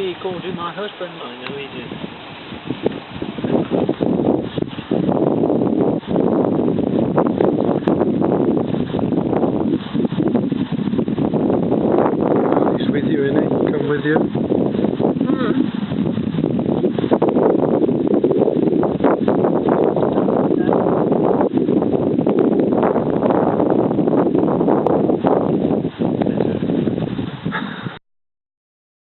he called you my husband. I know he did. He's with you, isn't he? Come with you.